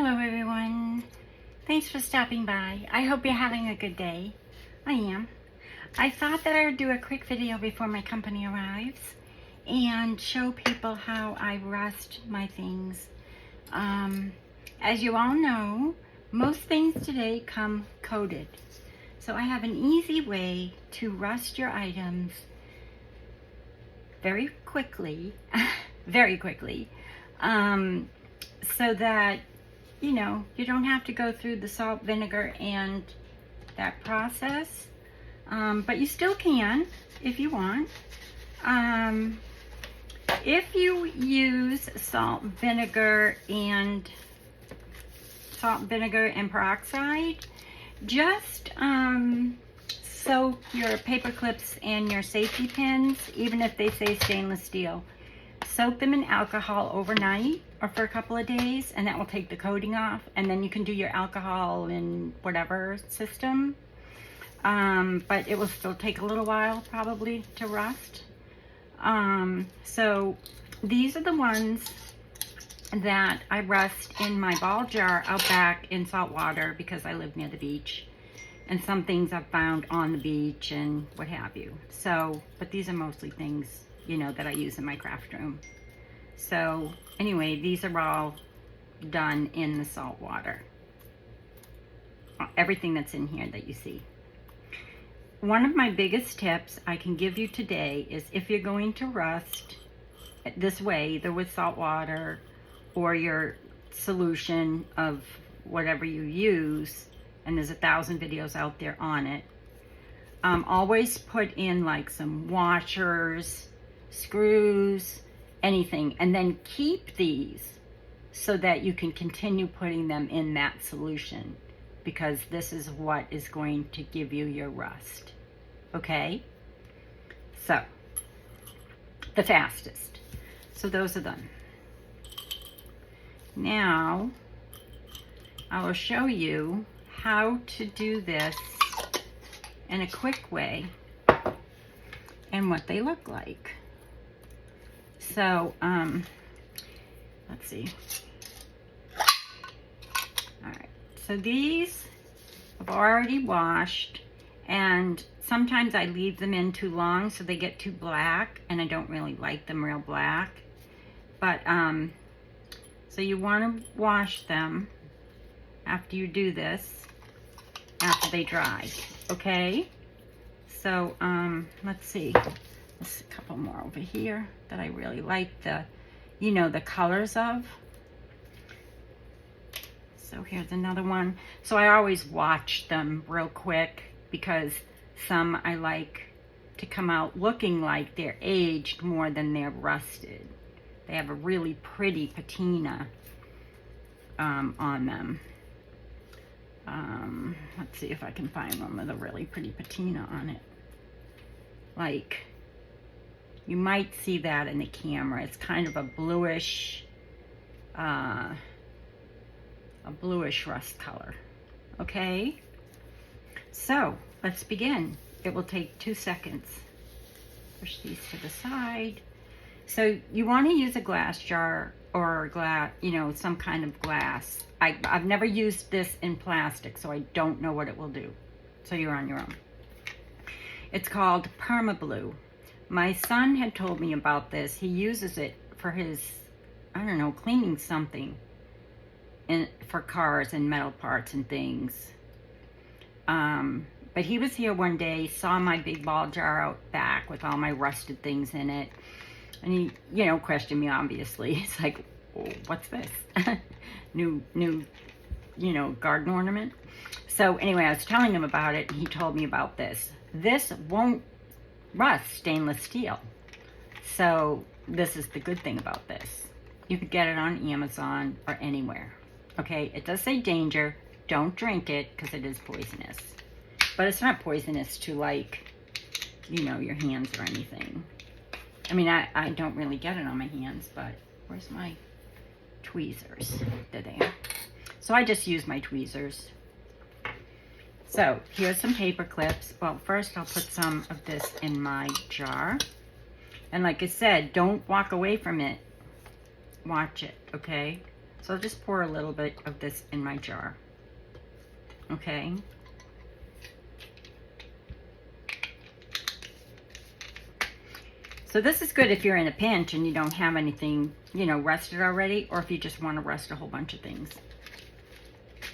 Hello everyone. Thanks for stopping by. I hope you're having a good day. I am. I thought that I would do a quick video before my company arrives and show people how I rust my things. As you all know, most things today come coated. So I have an easy way to rust your items very quickly, so that you don't have to go through the salt, vinegar, and that process. But you still can if you want. If you use salt, vinegar, and peroxide, just soak your paper clips and your safety pins, even if they say stainless steel. Soak them in alcohol overnight or for a couple of days, and that will take the coating off, and then you can do your alcohol in whatever system. But it will still take a little while probably to rust. So these are the ones that I rust in my ball jar out back in salt water because I live near the beach, and some things I've found on the beach and what have you. So, but these are mostly things, that I use in my craft room. So anyway, these are all done in the salt water. Everything that's in here that you see. One of my biggest tips I can give you today is if you're going to rust this way, either with salt water or your solution of whatever you use, and there's 1,000 videos out there on it, always put in like some washers, screws, anything, and then keep these so that you can continue putting them in that solution, because this is what is going to give you your rust. Okay? So, the fastest. So those are done. Now, I will show you how to do this in a quick way and what they look like. So, let's see. All right, so these I've already washed, and sometimes I leave them in too long so they get too black, and I don't really like them real black. But, so you want to wash them after you do this, after they dry, okay? So, let's see. There's a couple more over here that I really like the colors of. So here's another one. So I always watch them real quick because some I like to come out looking like they're aged more than they're rusted. They have a really pretty patina on them. Let's see if I can find one with a really pretty patina on it. Like, you might see that in the camera. It's kind of a bluish rust color. Okay? So, let's begin. It will take 2 seconds. Push these to the side. So, you want to use a glass jar or some kind of glass. I've never used this in plastic, so I don't know what it will do. So, you're on your own. It's called Perma Blue. My son had told me about this. He uses it for his, cleaning something for cars and metal parts and things. But he was here one day, saw my big ball jar out back with all my rusted things in it. And he, questioned me, obviously. He's like, oh, what's this? new, garden ornament. So anyway, I was telling him about it, and he told me about this. This won't rust stainless steel. So this is the good thing about this. You could get it on Amazon or anywhere. Okay, it does say danger. Don't drink it because it is poisonous. But it's not poisonous to your hands or anything. I mean, I don't really get it on my hands, but where's my tweezers? There they are. So I just use my tweezers. So here's some paper clips. Well, first I'll put some of this in my jar. And like I said, don't walk away from it. Watch it, okay? So I'll just pour a little bit of this in my jar. Okay. So this is good if you're in a pinch and you don't have anything, you know, rusted already, or if you just want to rust a whole bunch of things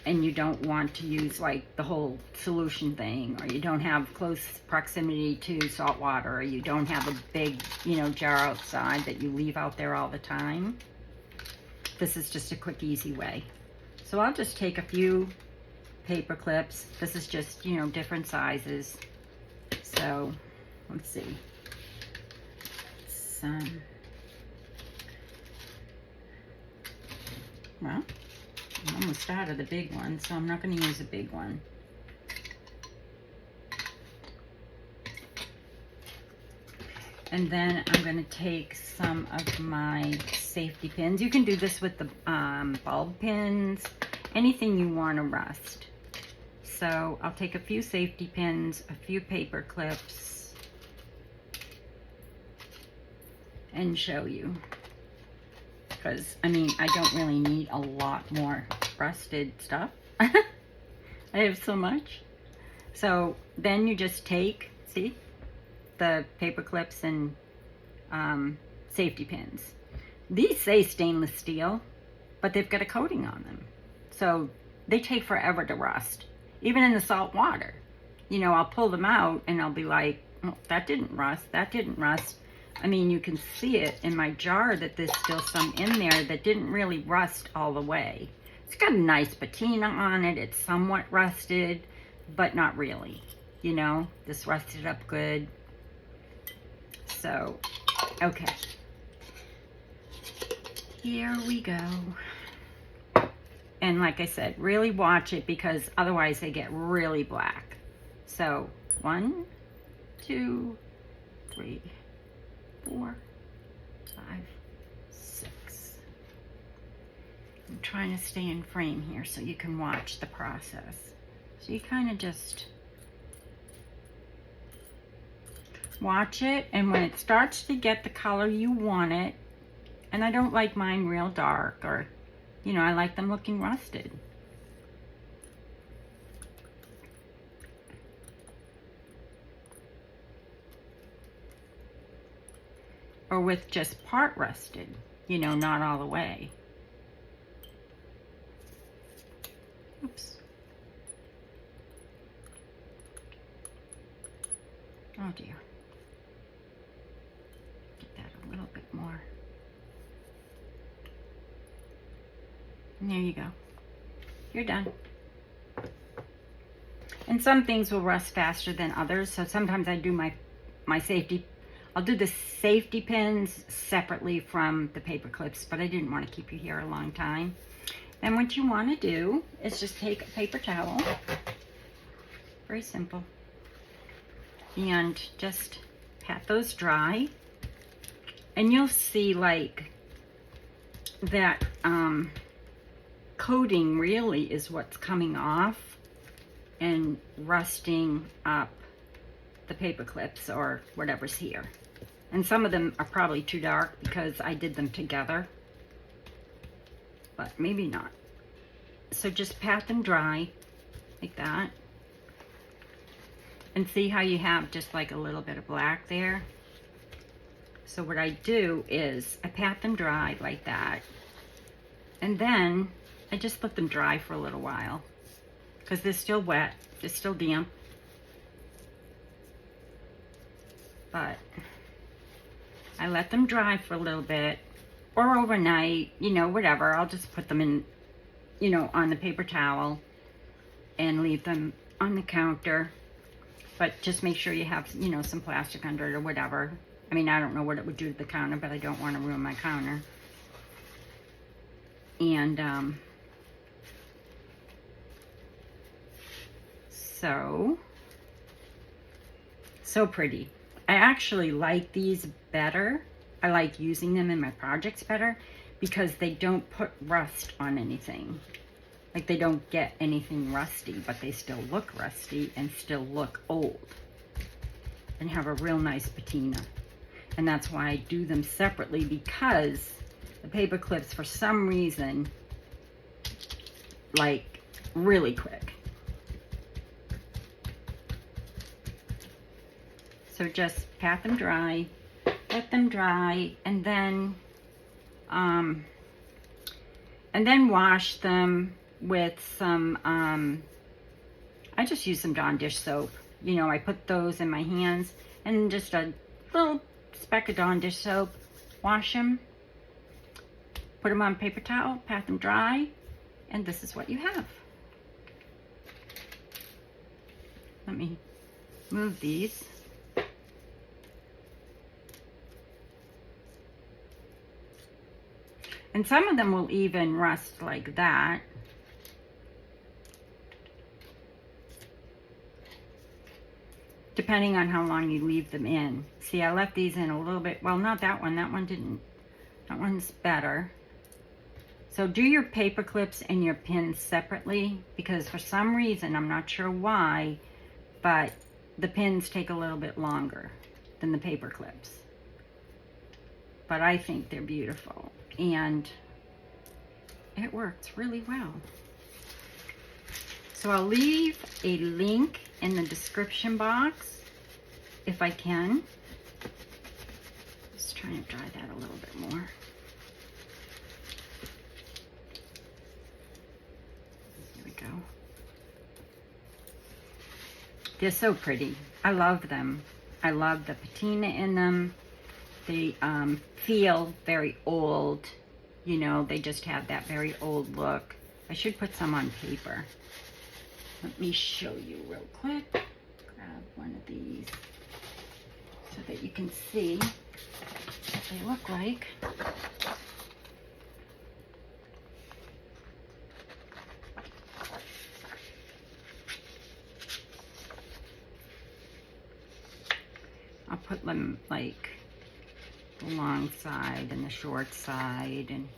and you don't want to use like the whole solution thing, or you don't have close proximity to salt water, or you don't have a big, you know, jar outside that you leave out there all the time. This is just a quick, easy way. So I'll just take a few paper clips. This is just, you know, different sizes. So let's see. Well, I'm almost out of the big one, so I'm not going to use a big one. And then I'm going to take some of my safety pins. You can do this with the bulb pins, anything you want to rust. So I'll take a few safety pins, a few paper clips, and show you. Because, I mean, I don't really need a lot more rusted stuff. I have so much. So then you just take, see, the paper clips and safety pins. These say stainless steel, but they've got a coating on them. So they take forever to rust. Even in the salt water. You know, I'll pull them out and I'll be like, oh, that didn't rust, that didn't rust. I mean, you can see it in my jar that there's still some in there that didn't really rust all the way. It's got a nice patina on it. It's somewhat rusted, but not really. You know, this rusted up good. So, okay. Here we go. And like I said, really watch it because otherwise they get really black. So, 1, 2, 3, 4, 5, 6. I'm trying to stay in frame here so you can watch the process. So you kind of just watch it, and when it starts to get the color you want it, and I don't like mine real dark, or, you know, I like them looking rusted. Or with just part rusted, you know, not all the way. Oops. Oh dear. Get that a little bit more. And there you go. You're done. And some things will rust faster than others, so sometimes I do my safety. I'll do the safety pins separately from the paper clips, but I didn't want to keep you here a long time. Then what you want to do is just take a paper towel, very simple, and just pat those dry, and you'll see like that coating really is what's coming off and rusting up the paper clips or whatever's here. And some of them are probably too dark because I did them together, but maybe not. So just pat them dry like that, and see how you have just like a little bit of black there. So what I do is I pat them dry like that, and then I just let them dry for a little while because they're still wet, they're still damp. But I let them dry for a little bit, or overnight, you know, whatever. I'll just put them in, you know, on the paper towel and leave them on the counter. But just make sure you have, you know, some plastic under it or whatever. I mean, I don't know what it would do to the counter, but I don't want to ruin my counter. And so pretty. I actually like these better. I like using them in my projects better because they don't put rust on anything. Like they don't get anything rusty, but they still look rusty and still look old and have a real nice patina. And that's why I do them separately, because the paper clips, for some reason, like really quick. So just pat them dry, let them dry, and then wash them with some, I just use some Dawn dish soap. You know, I put those in my hands and just a little speck of Dawn dish soap, wash them, put them on paper towel, pat them dry, and this is what you have. Let me move these. And some of them will even rust like that. Depending on how long you leave them in. See, I left these in a little bit. Well, not that one. That one didn't. That one's better. So do your paper clips and your pins separately, because for some reason, I'm not sure why, but the pins take a little bit longer than the paper clips. But I think they're beautiful. And it works really well. So I'll leave a link in the description box if I can. Just trying to dry that a little bit more. There we go. They're so pretty. I love them. I love the patina in them. They feel very old. You know, they just have that very old look. I should put some on paper. Let me show you real quick. Grab one of these so that you can see what they look like. I'll put them like the long side and the short side, and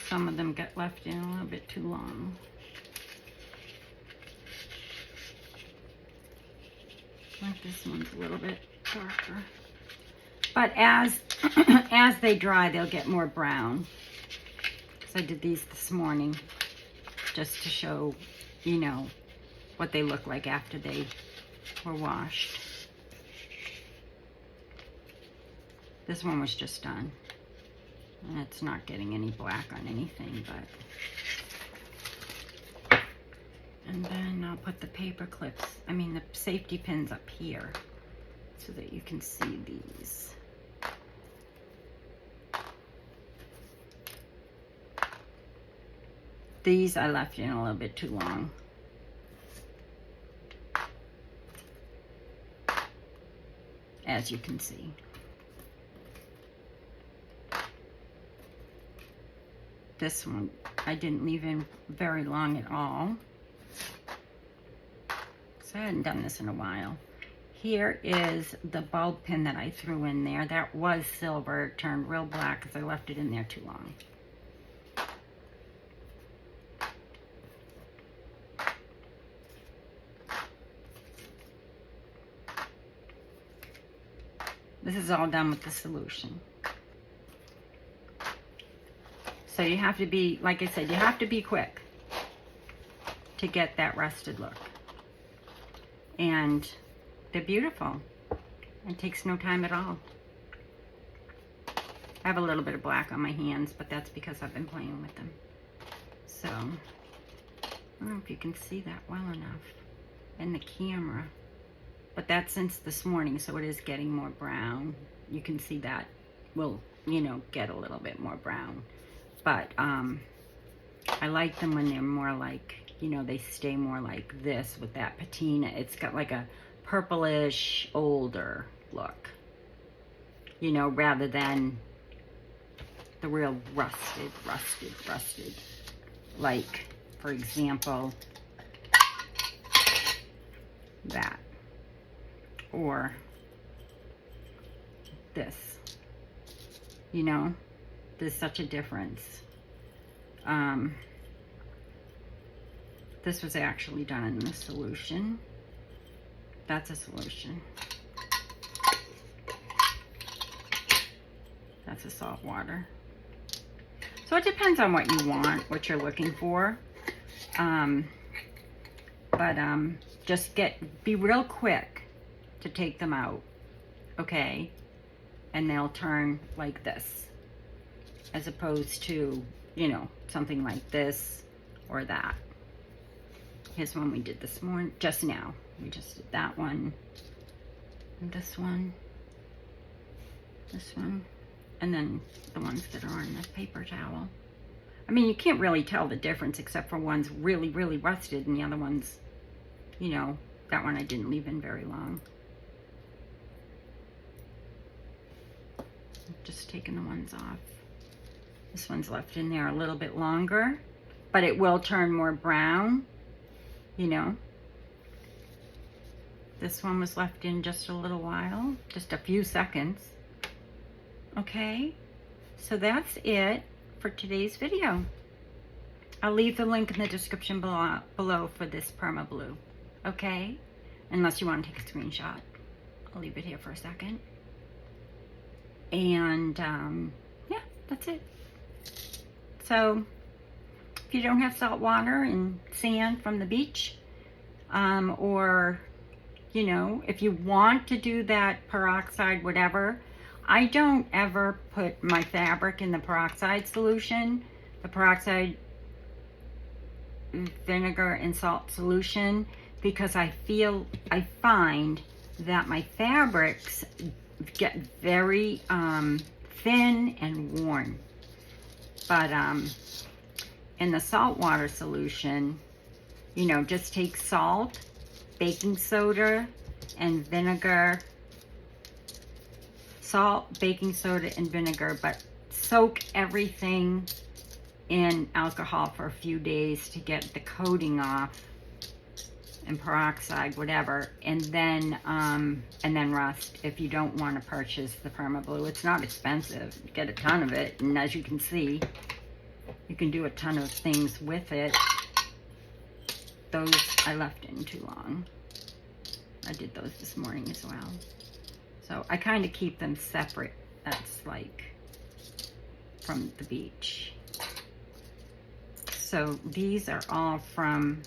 some of them get left in a little bit too long. Like this one's a little bit darker. But as as they dry, they'll get more brown. So I did these this morning just to show, you know, what they look like after they were washed. This one was just done. And it's not getting any black on anything, but... And then I'll put the paper clips, I mean the safety pins up here so that you can see these. These I left in a little bit too long. As you can see. This one I didn't leave in very long at all. So I hadn't done this in a while. Here is the bulb pin that I threw in there. That was silver. It turned real black because I left it in there too long. This is all done with the solution. So you have to be, like I said, you have to be quick to get that rusted look. And they're beautiful. It takes no time at all. I have a little bit of black on my hands, but that's because I've been playing with them. So, I don't know if you can see that well enough in the camera. But that's since this morning, so it is getting more brown. You can see that will, you know, get a little bit more brown. But I like them when they're more like, you know, they stay more like this with that patina. It's got like a purplish, older look. You know, rather than the real rusted. Like, for example, that. Or this. You know, there's such a difference. This was actually done in the solution. That's a solution. that's a salt water. So it depends on what you want, what you're looking for. Just be real quick to take them out, okay? And they'll turn like this, as opposed to, you know, something like this or that. Here's one we did this morning, just now. We just did that one, and this one, and then the ones that are on the paper towel. I mean, you can't really tell the difference except for one's really, really rusted and the other one's, you know, that one I didn't leave in very long. Just taking the ones off. This one's left in there a little bit longer, but it will turn more brown, you know. This one was left in just a little while, just a few seconds. Okay, so that's it for today's video. I'll leave the link in the description below for this Perma Blue, okay? Unless you want to take a screenshot. I'll leave it here for a second. And yeah, that's it. So if you don't have salt water and sand from the beach, or, you know, if you want to do that peroxide, whatever, I don't ever put my fabric in the peroxide solution, the peroxide vinegar and salt solution, because I find that my fabrics get very thin and worn. But in the salt water solution, you know, just take salt, baking soda, and vinegar. Salt, baking soda, and vinegar, but soak everything in alcohol for a few days to get the coating off, and peroxide, whatever, and then rust. If you don't want to purchase the Perma Blue, it's not expensive. You get a ton of it, and as you can see, you can do a ton of things with it. Those I left in too long. I did those this morning as well. So I kind of keep them separate. That's like from the beach. So these are all from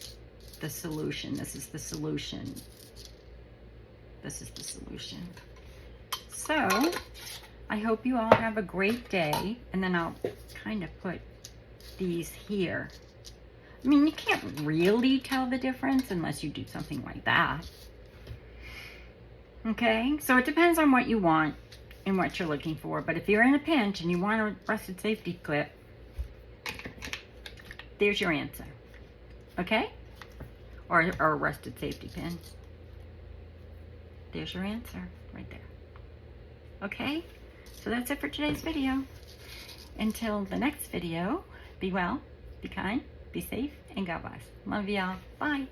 the solution. This is the solution. This is the solution. So I hope you all have a great day. And then I'll kind of put these here. I mean, you can't really tell the difference unless you do something like that. Okay, so it depends on what you want and what you're looking for. But if you're in a pinch and you want a rusted safety clip, there's your answer. Okay? Or a rusted safety pin. There's your answer right there. Okay? So that's it for today's video. Until the next video, be well, be kind, be safe, and God bless. Love y'all. Bye.